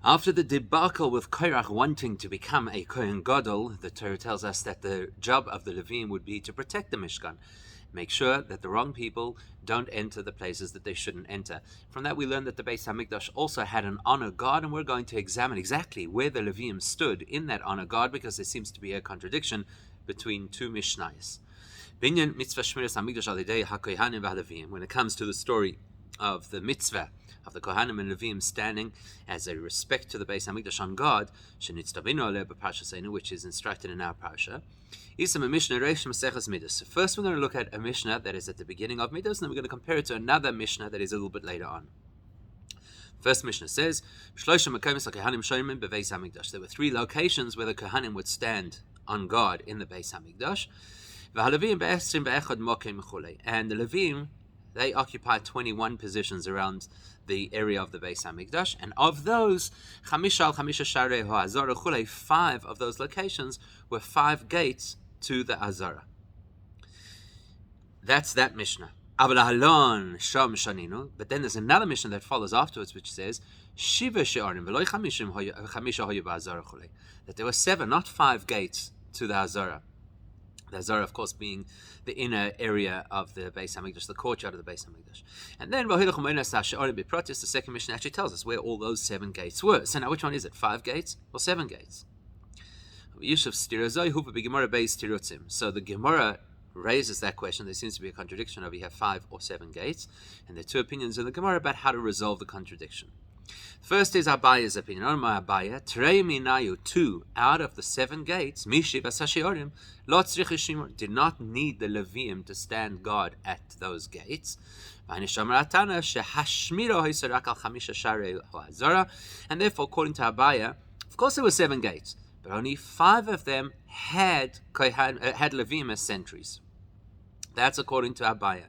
After the debacle with Korach wanting to become a Kohen Gadol, the Torah tells us that the job of the Leviim would be to protect the Mishkan, make sure that the wrong people don't enter the places that they shouldn't enter. From that we learn that the Beis Hamikdash also had an honor guard, and we're going to examine exactly where the Leviim stood in that honor guard, because there seems to be a contradiction between two Mishnayos. When it comes to the story of the mitzvah of the Kohanim and Leviim standing as a respect to the Beis Hamikdash on guard, which is instructed in our parsha, so first we're going to look at a Mishnah that is at the beginning of Midas, and then we're going to compare it to another Mishnah that is a little bit later on. First Mishnah says, there were 3 locations where the Kohanim would stand on guard in the Beis Hamikdash, and the Leviim, they occupy 21 positions around the area of the Beis Hamikdash, and of those, 5 of those locations were 5 gates to the Azara. That's that Mishnah. But then there's another Mishnah that follows afterwards, which says that there were 7, not 5 gates to the Azara. The Azara, of course, being the inner area of the Beis Hamikdash, the courtyard of the Beis Hamikdash. And then the second Mishnah actually tells us where all those 7 gates were. So now which one is it? 5 gates or 7 gates? So the Gemara raises that question. There seems to be a contradiction over here, 5 or 7 gates. And there are 2 opinions in the Gemara about how to resolve the contradiction. First is Abaya's opinion. On my Abaya, Trei minayu, 2 out of the 7 gates, Mishiv Asashiorim, did not need the Leviim to stand guard at those gates. And therefore, according to Abaya, of course there were 7 gates, but only 5 of them had Leviim as sentries. That's according to Abaya.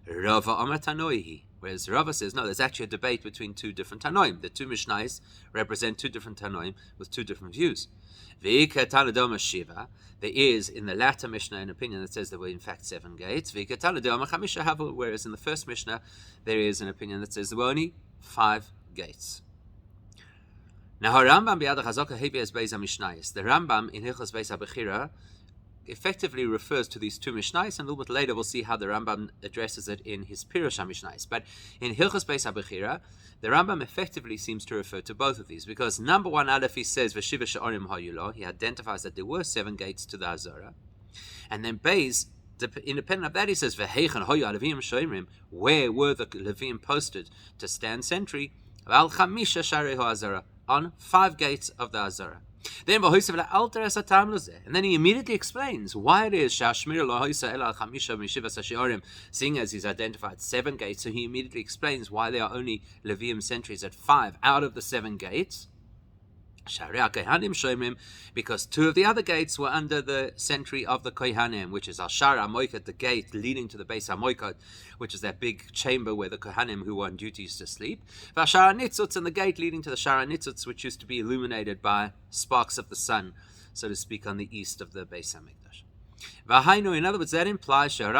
Rava Amar Tanoihi. Whereas Rava says, no, there's actually a debate between 2 different Tanoim. The 2 Mishnais represent 2 different Tanoim with 2 different views. There is, in the latter Mishnah, an opinion that says there were in fact 7 gates. Whereas in the first Mishnah, there is an opinion that says there were only 5 gates. Now, the Rambam in Hilchos Beis HaBechira effectively refers to these 2 Mishnais, and a little bit later we'll see how the Rambam addresses it in his Pirush HaMishnais. But in Hilchos Beis HaBechira, the Rambam effectively seems to refer to both of these, because number 1 Aleph, he says, V'shiva she'orim hayulo, he identifies that there were 7 gates to the Azara. And then Beis, independent of that, he says, V'heichen hoyu Leviim shoimrim, where were the Leviim posted to stand sentry? V'al chamisha sharei ha'azara, on 5 gates of the Azara. Then and then he immediately explains why it is seeing as he's identified 7 gates, so he immediately explains why there are only Leviim sentries at 5 out of the 7 gates. Because 2 of the other gates were under the sentry of the Kohanim, which is Al-Shara HaMoikot, the gate leading to the Beis HaMoikot, which is that big chamber where the Kohanim who were on duty used to sleep. Shara Nitzutz, and the gate leading to the Shara Nitzutz, which used to be illuminated by sparks of the sun, so to speak, on the east of the Beis HaMikdash. In other words, that implies that the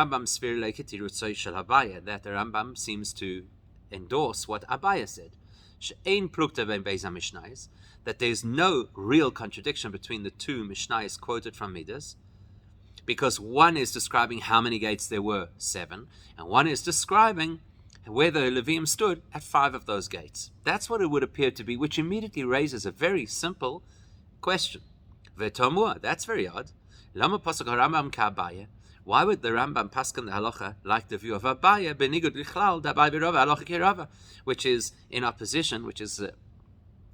Rambam seems to endorse what Abaya said. That there's no real contradiction between the 2 Mishnayos quoted from Midas, because one is describing how many gates there were, 7, and one is describing where the Leviim stood at 5 of those gates. That's what it would appear to be, which immediately raises a very simple question. V'tomua, that's very odd. Lama pasuk Rambam ka'Abaya. Why would the Rambam paskan the halacha like the view of Abaya, benigud lichlal dabai b'rava halacha kirava, which is in opposition, which is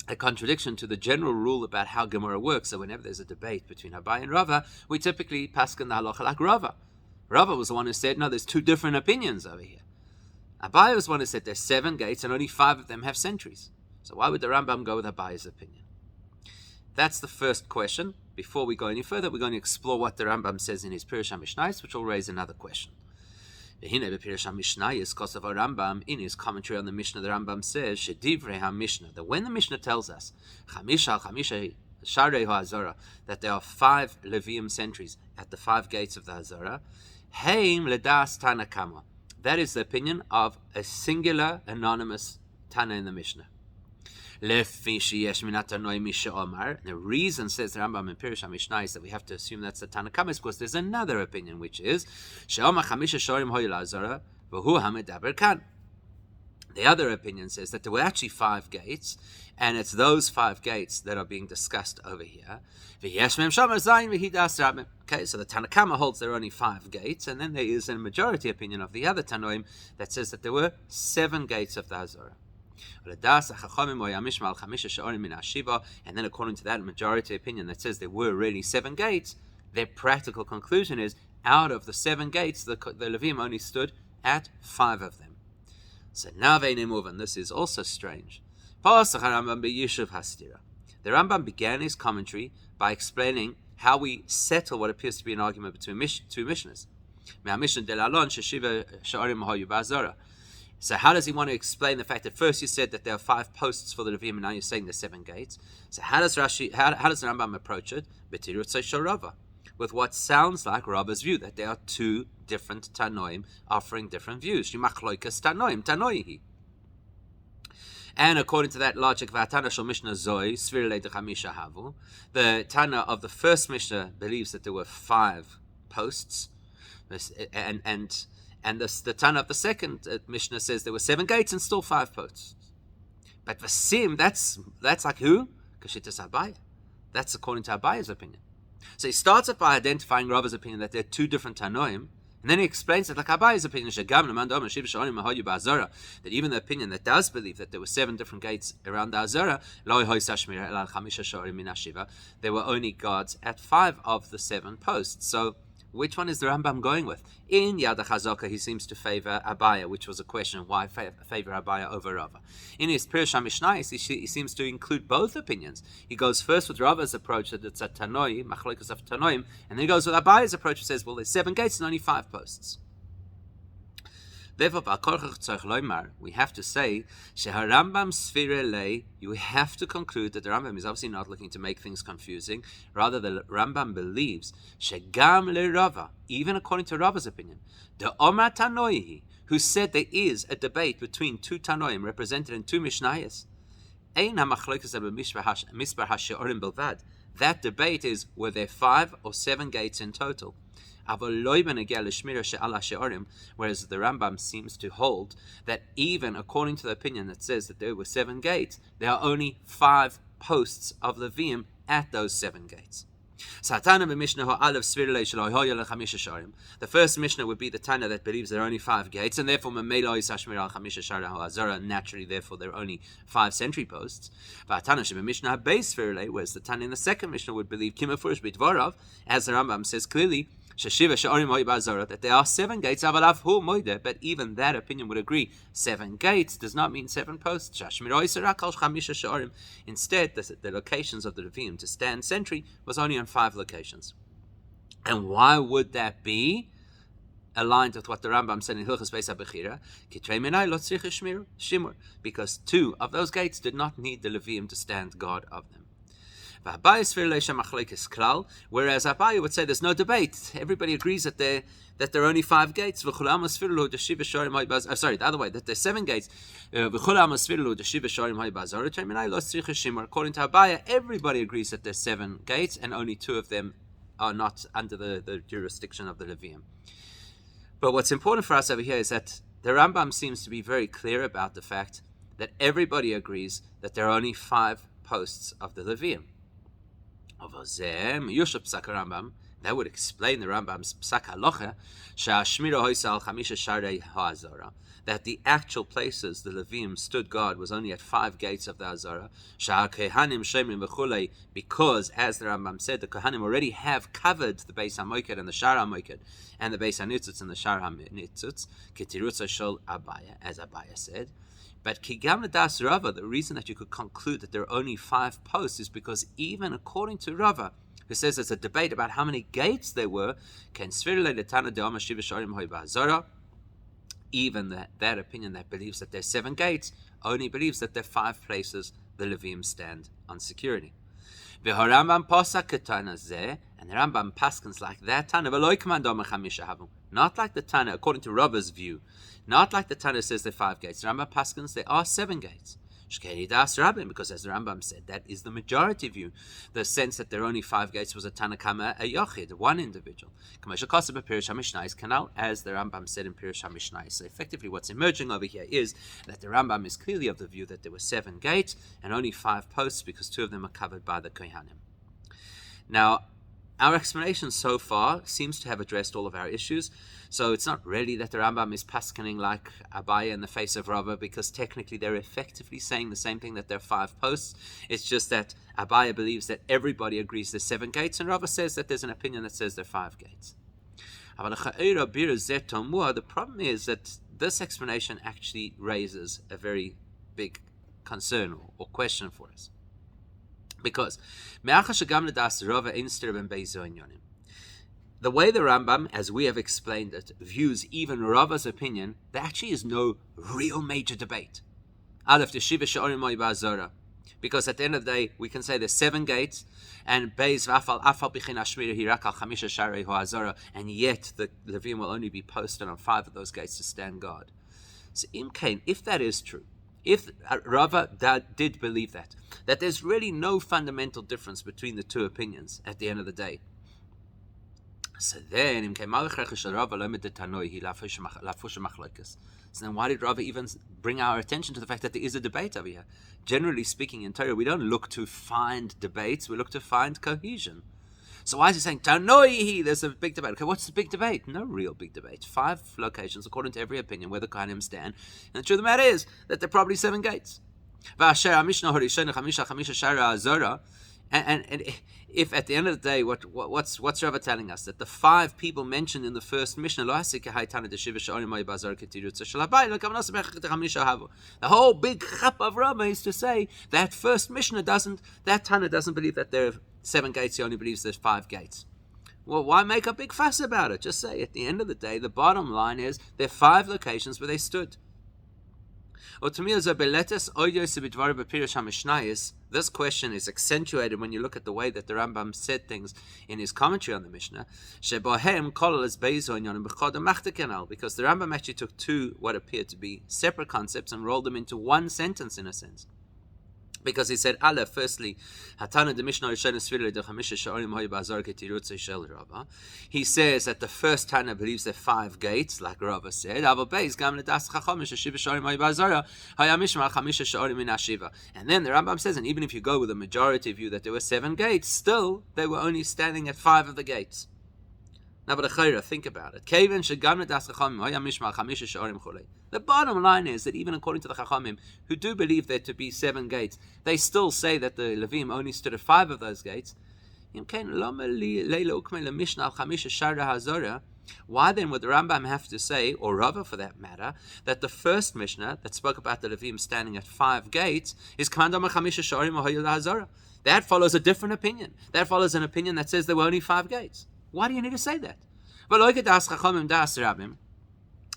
a contradiction to the general rule about how Gemara works. So whenever there's a debate between Abaya and Rava, we typically paskan the halacha like Rava. Rava was the one who said, no, there's 2 different opinions over here. Abaya was the one who said there's 7 gates and only 5 of them have sentries. So why would the Rambam go with Abaya's opinion? That's the first question. Before we go any further, we're going to explore what the Rambam says in his Pirush HaMishnais, which will raise another question. In his commentary on the Mishnah, the Rambam says Shedivrei HaMishnah, that when the Mishnah tells us that there are 5 Leviim sentries at the 5 gates of the Hazara, Heim Ledas Tanakama, that is the opinion of a singular anonymous Tana in the Mishnah. Lefi sheyesh min hatanoi misha omar. The reason, says the Rambam in Pirush HaMishnah, is that we have to assume that's the Tana Kama, because there's another opinion, which is she'omar chamisha shorim hoy lazara v'hu hamedaber kan. The other opinion says that there were actually 5 gates, and it's those 5 gates that are being discussed over here. Okay, so the Tana Kama holds there are only 5 gates, and then there is a majority opinion of the other Tanoim that says that there were 7 gates of the Hazorah. And then according to that majority opinion that says there were really 7 gates, their practical conclusion is out of the 7 gates, the Leviim only stood at 5 of them. So now and this is also strange. The Rambam began his commentary by explaining how we settle what appears to be an argument between 2 Mishnahs. So how does he want to explain the fact that first you said that there are 5 posts for the Leviim, and now you're saying there's 7 gates? So how does the Rambam approach it? With what sounds like Rabbi's view, that there are 2 different Tanoim offering different views. And according to that logic, the Tana of the first Mishnah believes that there were 5 posts, and the Tana of the second Mishnah says there were 7 gates and still 5 posts. But Vasim, that's like who? Kashitas Abaye. That's according to Abaye's opinion. So he starts off by identifying Rabbi's opinion that there are 2 different Tanoim, and then he explains it like Abaye's opinion, that even the opinion that does believe that there were 7 different gates around the Hazorah, there were only guards at 5 of the 7 posts. So which one is the Rambam going with? In Yad HaChazaka, he seems to favor Abaye, which was a question, why favor Abaye over Rava? In his Pirush HaMishnah, he seems to include both opinions. He goes first with Rava's approach that it's a Tanoi, Machlokas of Tanoim, and then he goes with Abaye's approach, which says, well, there's 7 gates and only 5 posts. Therefore, we have to say, you have to conclude that the Rambam is obviously not looking to make things confusing. Rather, the Rambam believes, even according to Rava's opinion, the Omar Tanoihi, who said there is a debate between 2 Tanoim represented in 2 Mishnayos. That debate is, were there 5 or 7 gates in total? Whereas the Rambam seems to hold that even according to the opinion that says that there were 7 gates, there are only 5 posts of Leviim at those 7 gates. The first Mishnah would be the Tana that believes there are only 5 gates, and therefore naturally, therefore there are only 5 sentry posts. Whereas the Tana in the second Mishnah would believe, as the Rambam says clearly, that there are 7 gates, but even that opinion would agree 7 gates does not mean 7 posts. Instead, the locations of the Leviim to stand sentry was only on 5 locations. And why would that be? Aligned with what the Rambam said in Hilchos Beis Hamikdash, because 2 of those gates did not need the Leviim to stand guard of them. Whereas Abaye would say there's no debate. Everybody agrees that there are only 5 gates. Sorry, the other way, that there's 7 gates. According to Abaye, everybody agrees that there's 7 gates, and only 2 of them are not under the jurisdiction of the Leviim. But what's important for us over here is that the Rambam seems to be very clear about the fact that everybody agrees that there are only 5 posts of the Leviim. That would explain the Rambam's Psak Halacha, that the actual places the Leviim stood guard was only at 5 gates of the Hazorah, because, as the Rambam said, the Kohanim already have covered the Beis Hamikdash and the Shar HaMikdash and the Beis HaNitzutz and the Shar HaNitzutz, Ketirutza Shel Abaye, as Abaye said. But Kigam L'das Rava, the reason that you could conclude that there are only 5 posts is because even according to Rava, who says there's a debate about how many gates there were, even that opinion that believes that there's 7 gates only believes that there are 5 places the Leviim stand on security. And the Rambam paskins like that Tana, not like the Tana, according to Rava's view, not like the Tana says there are 5 gates. The Rambam paskins there are 7 gates. Shkeni das Rabbi, because as the Rambam said, that is the majority view. The sense that there are only 5 gates was a Tanakama, a Yochid, one individual. As the Rambam said in Pirush HaMishnah. So effectively what's emerging over here is that the Rambam is clearly of the view that there were 7 gates and only 5 posts because 2 of them are covered by the Kohanim. Now, our explanation so far seems to have addressed all of our issues. So it's not really that the Rambam is paskening like Abaye in the face of Rabbi, because technically they're effectively saying the same thing, that there are 5 posts. It's just that Abaye believes that everybody agrees there's 7 gates, and Rabbi says that there's an opinion that says there are 5 gates. The problem is that this explanation actually raises a very big concern or question for us. Because the way the Rambam, as we have explained it, views even Rava's opinion, there actually is no real major debate. Because at the end of the day, we can say there's 7 gates, and and yet the Leviim will only be posted on 5 of those gates to stand guard. So if that is true, if Rava did believe that there's really no fundamental difference between the 2 opinions at the end of the day, so then why did Rava even bring our attention to the fact that there is a debate over here? Generally speaking, in Torah, we don't look to find debates, we look to find cohesion. So why is he saying, Tanoihi, there's a big debate? Okay, what's the big debate? No real big debate. 5 locations, according to every opinion, where the Kohanim stand. And the truth of the matter is that there are probably 7 gates. And if at the end of the day, what's Rava telling us? That the 5 people mentioned in the first Mishnah, the whole big chap of Rava is to say that first Mishnah that Tana doesn't believe that there are 7 gates, he only believes there's 5 gates. Well, why make a big fuss about it? Just say, at the end of the day, the bottom line is there are 5 locations where they stood. This question is accentuated when you look at the way that the Rambam said things in his commentary on the Mishnah. Because the Rambam actually took 2 what appeared to be separate concepts and rolled them into one sentence, in a sense. Because he said, firstly, he says that the first Tana believes there are 5 gates, like Rava said. And then the Rambam says, and even if you go with a majority view that there were 7 gates, still they were only standing at 5 of the gates. Now, but think about it. The bottom line is that even according to the Chachamim, who do believe there to be 7 gates, they still say that the Leviim only stood at 5 of those gates. Why then would the Rambam have to say, or Rava for that matter, that the first Mishnah that spoke about the Leviim standing at 5 gates is that follows a different opinion. That follows an opinion that says there were only 5 gates. Why do you need to say that?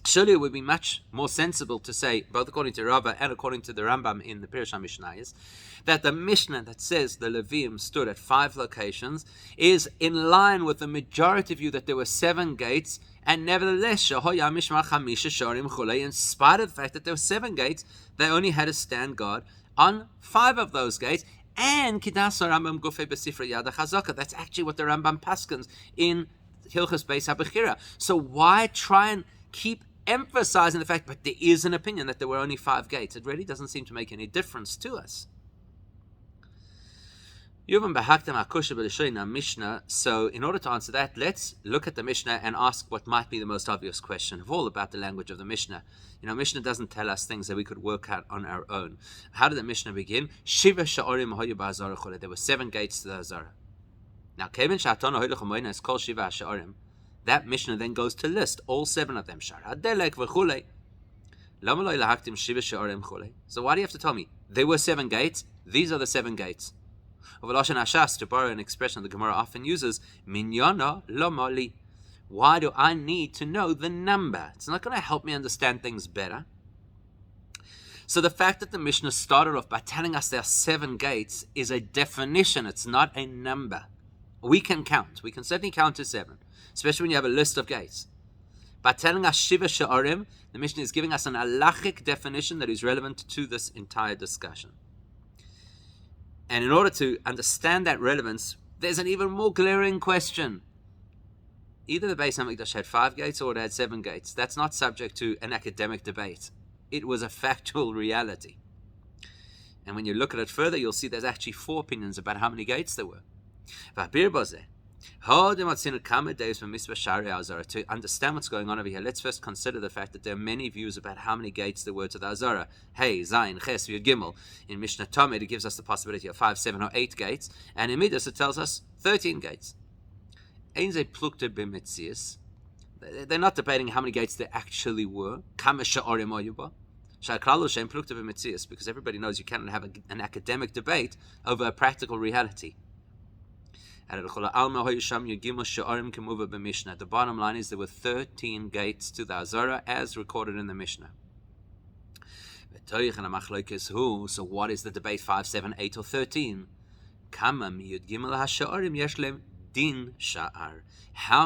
Surely it would be much more sensible to say, both according to Rava and according to the Rambam in the Pirush HaMishnah, that the Mishnah that says the Leviim stood at 5 locations is in line with the majority view that there were 7 gates, and nevertheless, in spite of the fact that there were 7 gates, they only had to stand guard on 5 of those gates. And Kidas Rambam Gufei Besifra Yada Chazaka. That's actually what the Rambam paskins in Hilchos Beis Hamikdash. So why try and keep emphasizing the fact, but there is an opinion that there were only 5 gates? It really doesn't seem to make any difference to us. So in order to answer that, let's look at the Mishnah and ask what might be the most obvious question of all about the language of the Mishnah. Mishnah doesn't tell us things that we could work out on our own. How did the Mishnah begin? Shiva sha'orim hoyu ba'azara chole. There were 7 gates to the Azara. Now, Kevin Shatana Hoylech is called Shiva Sha'orim. That Mishnah then goes to list all 7 of them. Sharadelek v'chule. Lama lo ilahaktim Shiva Sha'orim chule. So why do you have to tell me there were 7 gates? These are the 7 gates. Of Lashon Hashas, to borrow an expression the Gemara often uses, Minyana lo mali. Why do I need to know the number? It's not going to help me understand things better. So the fact that the Mishnah started off by telling us there are 7 gates is a definition. It's not a number. We can count. We can certainly count to 7, especially when you have a list of gates. By telling us Shiva Sha'arim, the Mishnah is giving us an halachic definition that is relevant to this entire discussion. And in order to understand that relevance, there's an even more glaring question. Either the Beis Hamikdash had 5 gates or it had 7 gates. That's not subject to an academic debate. It was a factual reality. And when you look at it further, you'll see there's actually 4 opinions about how many gates there were. To understand what's going on over here, let's first consider the fact that there are many views about how many gates there were to the Azara. Hey, Zayin, Ches, Yud Gimel. In Mishnah Tomid, it gives us the possibility of 5, 7, or 8 gates. And in Midas, it tells us 13 gates. They're not debating how many gates there actually were. Because everybody knows you cannot have an academic debate over a practical reality. The bottom line is there were 13 gates to the Azara as recorded in the Mishnah. So what is the debate? 5, 7, 8, or 13? How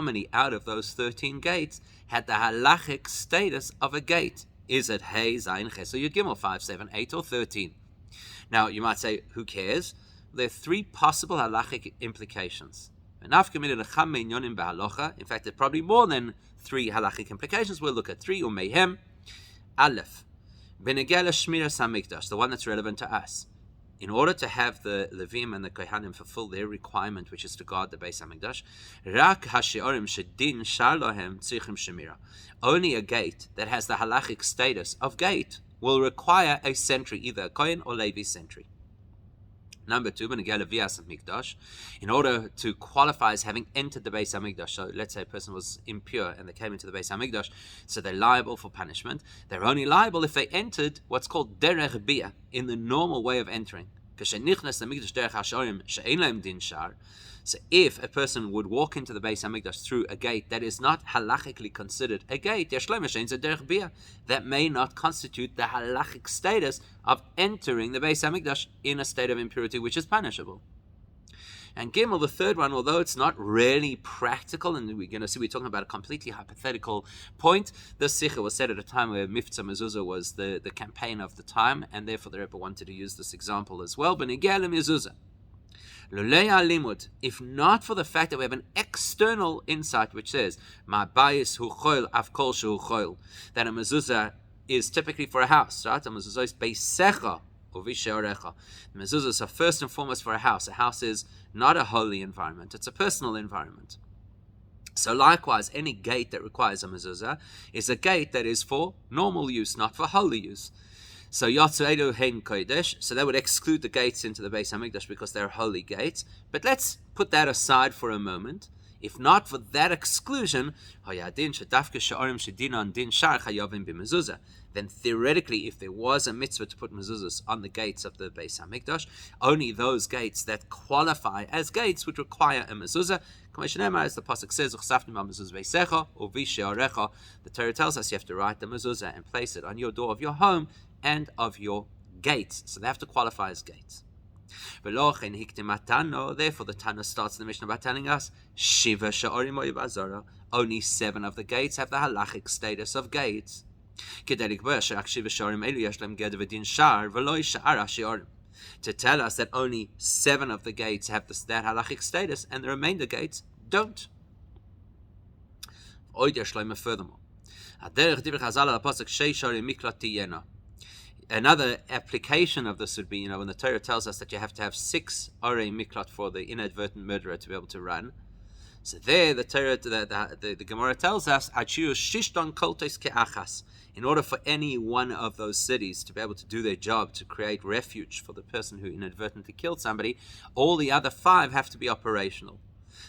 many out of those 13 gates had the halachic status of a gate? Is it Hey, Zayin, Ches, or Yud Gimel, 5, 7, 8, or 13? Now, you might say, who cares? There are 3 possible halachic implications. In fact, there are probably more than 3 halachic implications. We'll look at 3. Umehem. Aleph. Benegel Shmiras Hamikdash, the one that's relevant to us. In order to have the Leviim and the Kohanim fulfill their requirement, which is to guard the Beis Hamikdash, Rak HaShe'orim Shedin Shar Lohem Tzrichim Shemira. Only a gate that has the halachic status of gate will require a sentry, either a Kohen or Levi sentry. Number 2, in order to qualify as having entered the Beis Hamikdash, so let's say a person was impure and they came into the Beis Hamikdash, so they're liable for punishment. They're only liable if they entered what's called derech bia, in the normal way of entering. So if a person would walk into the Beis Hamikdash through a gate that is not halachically considered a gate, that may not constitute the halachic status of entering the Beis Hamikdash in a state of impurity, which is punishable. And Gimel, the third one, although it's not really practical, and we're going to see we're talking about a completely hypothetical point, this Sikha was said at a time where Miftzah Mezuzah was the campaign of the time, and therefore the Rebbe wanted to use this example as well. Benegel Mezuzah. If not for the fact that we have an external insight which says that a mezuzah is typically for a house, right? A mezuzah is beisecha or visheorecha. The mezuzahs are first and foremost for a house. A house is not a holy environment; it's a personal environment. So likewise, any gate that requires a mezuzah is a gate that is for normal use, not for holy use. So Yatzu'edu Hein Kodesh, so that would exclude the gates into the Beis Hamikdash because they're holy gates. But let's put that aside for a moment. If not for that exclusion, then theoretically, if there was a mitzvah to put mezuzahs on the gates of the Beis Hamikdash, only those gates that qualify as gates would require a mezuzah. As the pasuk says, the Torah tells us you have to write the mezuzah and place it on your door of your home and of your gates. So they have to qualify as gates. Therefore, the Tana starts the Mishnah by telling us, only 7 of the gates have the halachic status of gates. To tell us that only 7 of the gates have that halachic status and the remainder gates don't. Furthermore, another application of this would be, when the Torah tells us that you have to have 6 orei miklat for the inadvertent murderer to be able to run. So there, the Torah, the Gemara tells us, in order for any one of those cities to be able to do their job, to create refuge for the person who inadvertently killed somebody, all the other 5 have to be operational.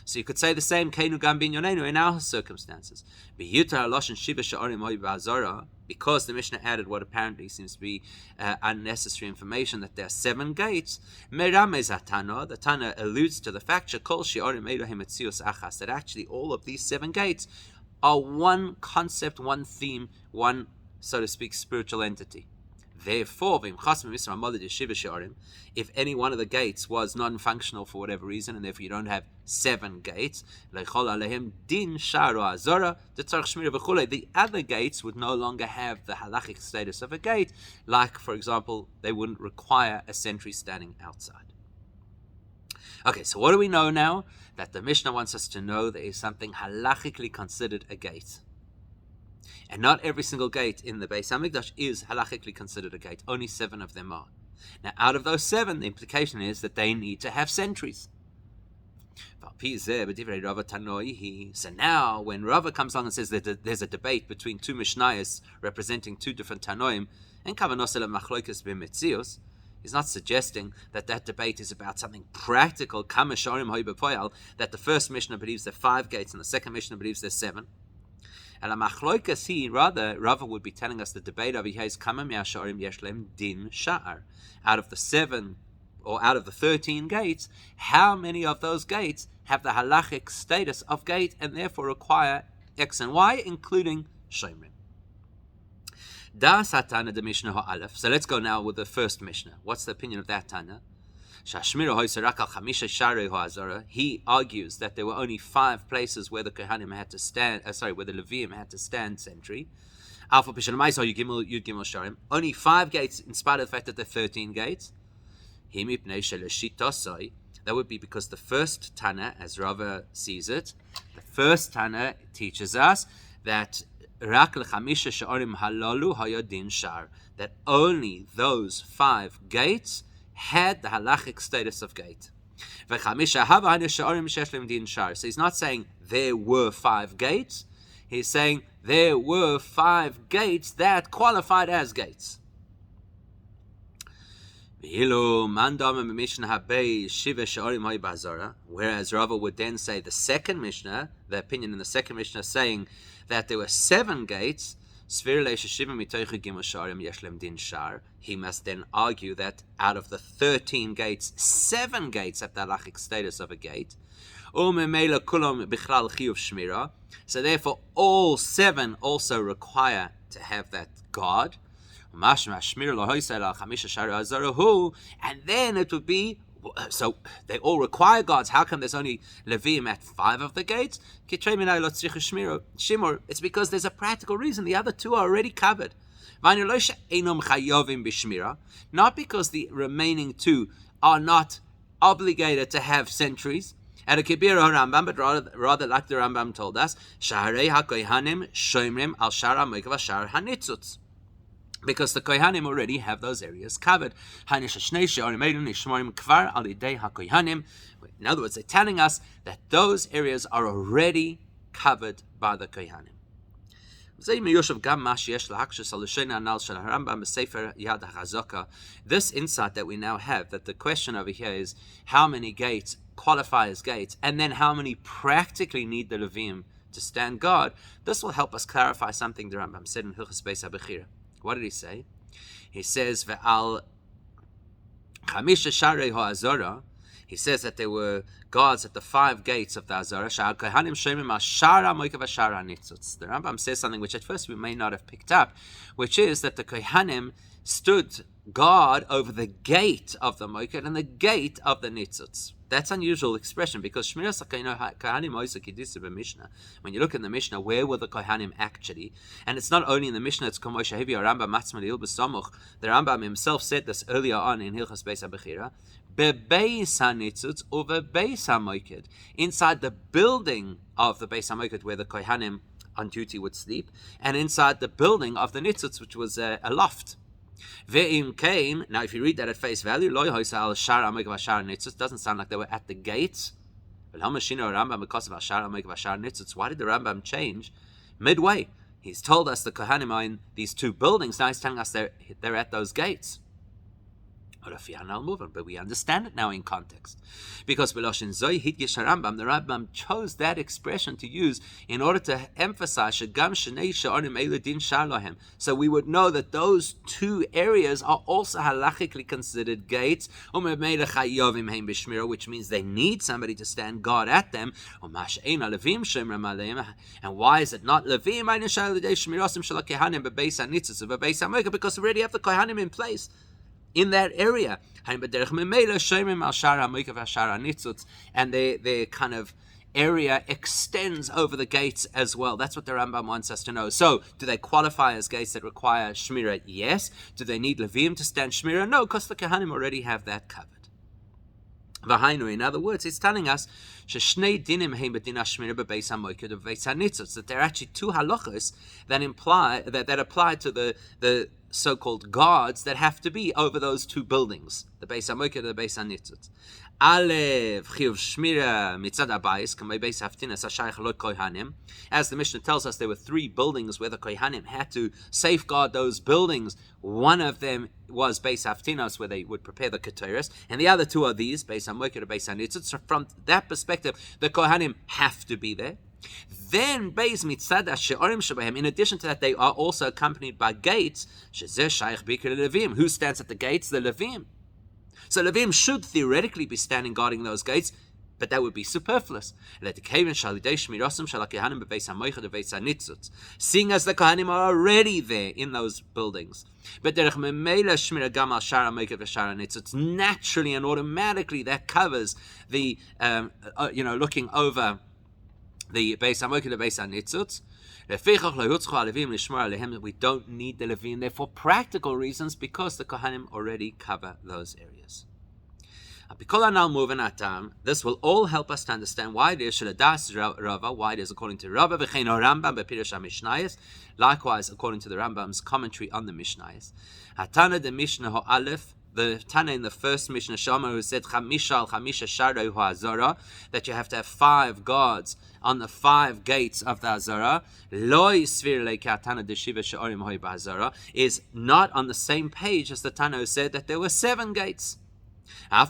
So you could say the same Keinu Gam Bin Yonenu in our circumstances. Because the Mishnah added what apparently seems to be unnecessary information, that there are 7 gates, the Tana alludes to the fact that actually all of these 7 gates are one concept, one theme, one, so to speak, spiritual entity. Therefore, if any one of the gates was non-functional for whatever reason, and therefore you don't have 7 gates. The other gates would no longer have the halachic status of a gate, like, for example, they wouldn't require a sentry standing outside. Okay, so what do we know now? That the Mishnah wants us to know there is something halachically considered a gate. And not every single gate in the Beis Hamikdash is halachically considered a gate. Only 7 of them are. Now, out of those 7, the implication is that they need to have sentries. So now, when Rava comes along and says that there's a debate between 2 Mishnayos representing 2 different Tanoim, and Kavanosel Machloikas b'Metzios, he's not suggesting that debate is about something practical, that the first Mishnah believes there are 5 gates and the second Mishnah believes there's 7. And Machloikas rather, Rava would be telling us the debate over here is Kama Me'asharim Yeshlem Din Sha'ar. Out of the 7 or out of the 13 gates, how many of those gates have the halachic status of gate and therefore require X and Y, including Shomrim? Das Hatana de Mishnah Ha'alef. So let's go now with the first Mishnah. What's the opinion of that Tana? He argues that there were only 5 places where the Kohanim had to stand. Where the Leviim had to stand sentry. Only 5 gates, in spite of the fact that there are 13 gates. That would be because the first Tana, as Rava sees it, the first Tana teaches us that that only those 5 gates had the halachic status of gate. So he's not saying there were 5 gates. He's saying there were 5 gates that qualified as gates. Whereas Rava would then say the second Mishnah, the opinion in the second Mishnah saying that there were 7 gates, he must then argue that out of the 13 gates, 7 gates have the halachic status of a gate. So therefore, all 7 also require to have that guard. And then it would be, so they all require guards. How come there's only Leviim at 5 of the gates? It's because there's a practical reason. The other 2 are already covered. Not because the remaining 2 are not obligated to have sentries. At a Kibir Rambam, but rather like the Rambam told us, because the Kohanim already have those areas covered. In other words, they're telling us that those areas are already covered by the Kohanim. This insight that we now have, that the question over here is how many gates qualify as gates, and then how many practically need the Leviim to stand guard, this will help us clarify something the Rambam said in Hilchos Beis Hamikdash. What did he say? He says, Ve'al Chamisha Sharei Ha'azora, he says that there were guards at the 5 gates of the Azara. The Rambam says something which at first we may not have picked up, which is that the Kohanim stood guard over the gate of the Moiket and the gate of the Nitzutz. That's an unusual expression because Shmiras Kohanim Oisa Kedisa b'Mishnah. When you look in the Mishnah, where were the Kohanim actually? And it's not only in the Mishnah, it's Komosha Hevi Rambam Matzma Leil B'Samuch. The Rambam himself said this earlier on in Hilchos Beis Hamikdash. Bebeis HaNitzutz over Beis HaMoiked. Inside the building of the Beis HaMoiked where the Kohanim on duty would sleep, and inside the building of the Nitzutz, which was a loft. Ve'im came. Now, if you read that at face value, lo yohisa al shar amik v'shar nitzutz, doesn't sound like they were at the gates. Why did the Rambam change midway? He's told us the Kohanim are in these 2 buildings. Now he's telling us they're at those gates. But we understand it now in context. Because the Rambam chose that expression to use in order to emphasize so we would know that those 2 areas are also halachically considered gates, which means they need somebody to stand guard at them. And why is it not Leviim? Because we already have the Kohanim in place. in that area. And their kind of area extends over the gates as well. That's what the Rambam wants us to know. So, do they qualify as gates that require Shmirah? Yes. Do they need Leviim to stand Shmirah? No, because the Kohanim already have that covered. In other words, it's telling us that there are actually two halachos that imply that apply to the so-called guards that have to be over those two buildings, the Beis Hamikdash and the Beis Hanitzot. As the Mishnah tells us, there were three buildings where the Kohanim had to safeguard those buildings. One of them was Beis Haftinos, where they would prepare the Keteris, and the other two are these, Beis Hamikdash and Beis Hanitzot. So from that perspective, the Kohanim have to be there. Then, in addition to that, they are also accompanied by gates. Who stands at the gates? The Leviim. So Leviim should theoretically be standing guarding those gates, but that would be superfluous. Seeing as the Kohanim are already there in those buildings. But naturally and automatically that covers the, looking over the Beis Hamikdash, the Beis Hanitzot. We don't need the Leviim there for practical reasons because the Kohanim already cover those areas. This will all help us to understand why it is why it is according to Rabbi, likewise according to the Rambam's commentary on the Mishnayos. Hatana the Mishnah Ha'alef, the Tana in the first Mishnah Shama, who said that you have to have 5 guards on the 5 gates of the Azara, is not on the same page as the Tana who said that there were 7 gates. Even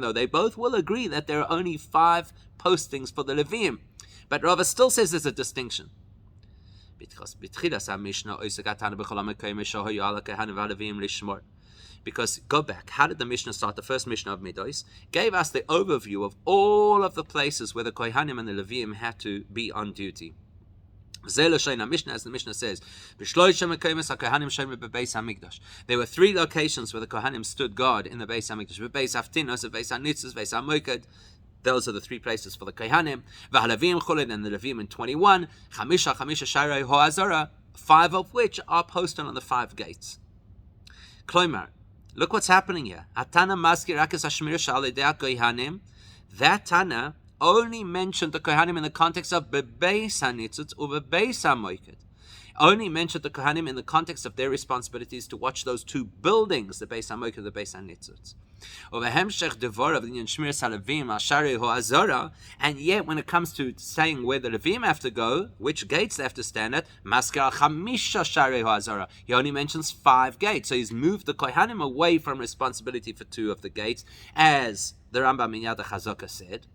though they both will agree that there are only 5 postings for the Leviim. But Rava still says there's a distinction. Because go back, how did the Mishnah start? The first Mishnah of Midos gave us the overview of all of the places where the Kohanim and the Leviim had to be on duty. As the Mishnah says, there were 3 locations where the Kohanim stood guard in the Beis Hamikdash. Beis Haftinos, Beis Hanitzos, Beis Hamikdash. Those are the 3 places for the Kohanim. And the Leviim in 21. 5 of which are posted on the 5 gates. Kloimar, look what's happening here. That Tana only mentioned the Kohanim in the context of Beis Hanitzot or Beis Hamikdash. Only mentioned the Kohanim in the context of their responsibilities to watch those 2 buildings, the Beis Hamikdash and the Beis Hanitzot. And yet, when it comes to saying where the Leviim have to go, which gates they have to stand at, he only mentions 5 gates. So he's moved the Kohanim away from responsibility for 2 of the gates, as the Rambam in Yad HaChazaka said.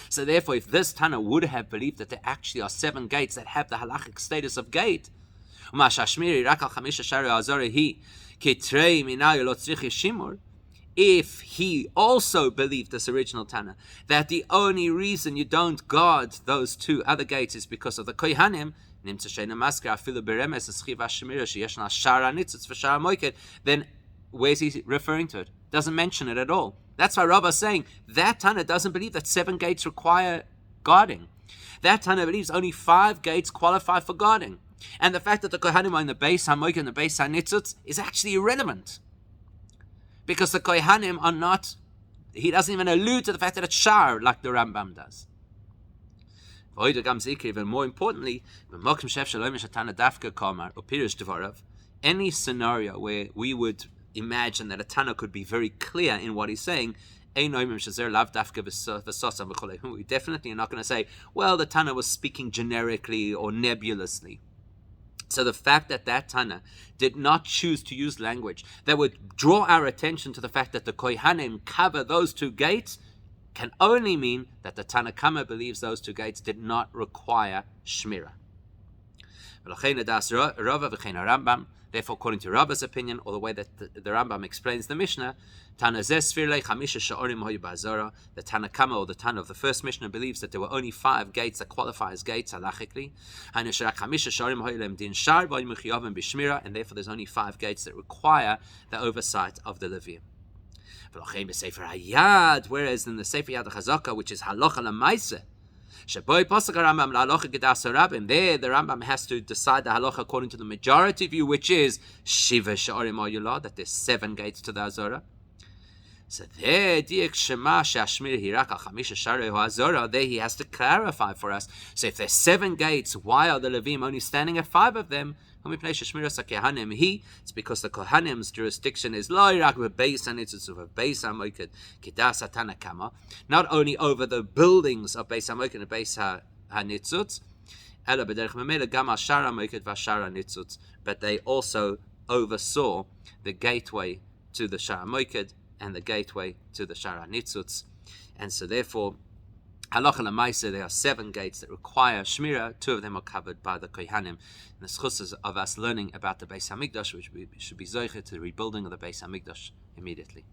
So therefore, if this Tana would have believed that there actually are 7 gates that have the halachic status of gate, if he also believed this original Tana, that the only reason you don't guard those 2 other gates is because of the Kohanim, then where's he referring to it? Doesn't mention it at all. That's why Rabbi is saying that Tana doesn't believe that 7 gates require guarding. That Tana believes only 5 gates qualify for guarding. And the fact that the Kohanim are in the Beis Hamikdash and the Beis Hanitzot is actually irrelevant. Because the Kohanim are not, he doesn't even allude to the fact that it's Shar like the Rambam does. Even more importantly, any scenario where we would imagine that a Tana could be very clear in what he's saying, we definitely are not going to say, well, the Tana was speaking generically or nebulously. So the fact that Tana did not choose to use language that would draw our attention to the fact that the Kohanim cover those 2 gates can only mean that the Tanna Kama believes those 2 gates did not require Shmirah. Therefore, according to Rabbi's opinion, or the way that the Rambam explains the Mishnah, the Tanakama, or the Tana of the first Mishnah, believes that there were only 5 gates that qualify as gates halachically, and therefore there's only 5 gates that require the oversight of the Leviim. Whereas in the Sefer Yad HaChazaka, which is halacha l'maaseh, there the Rambam has to decide the halacha according to the majority view, which is Shiva Sha'arim Ayula, that there's 7 gates to the Azora. So there he has to clarify for us. So if there's 7 gates, why are the Leviim only standing at 5 of them? It's because the Kohanim's jurisdiction is not only over the buildings of Beis Hamikdash and Beis Hanitzutz, but they also oversaw the gateway to the Shara Moiked and the gateway to the Shara Nitzutz. And so therefore, halacha l'maaseh, there are 7 gates that require shmira. 2 of them are covered by the kohanim. And the schus of us learning about the Beis Hamikdash, which we should be zocher to the rebuilding of the Beis Hamikdash immediately.